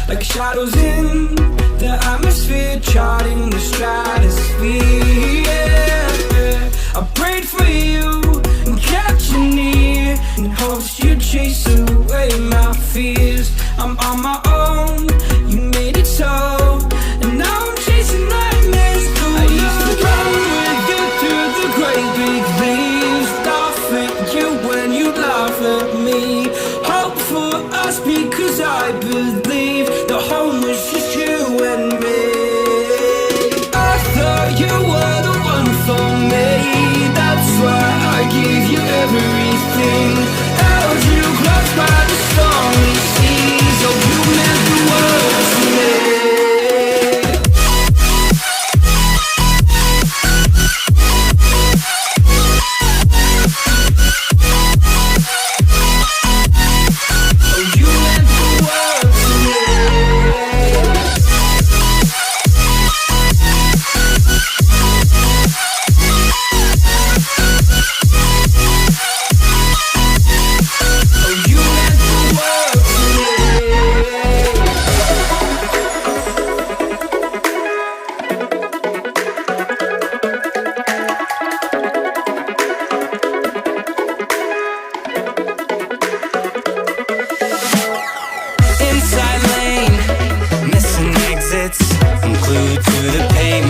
Like shadows in the atmosphere, charting the stratosphere. Yeah. I prayed for you and kept you near, in hopes you'd chase away my fears. I'm on my own, you made it so, and now I'm chasing nightmares. I used to run with you through the great big leaves, laugh at you when you laugh at me. Hope for us because I believe the home was just you and me. I thought you were the one for me, that's why I gave you everything. Held you close by the stormy seas, oh you meant the world to me. I'm glued to the pavement.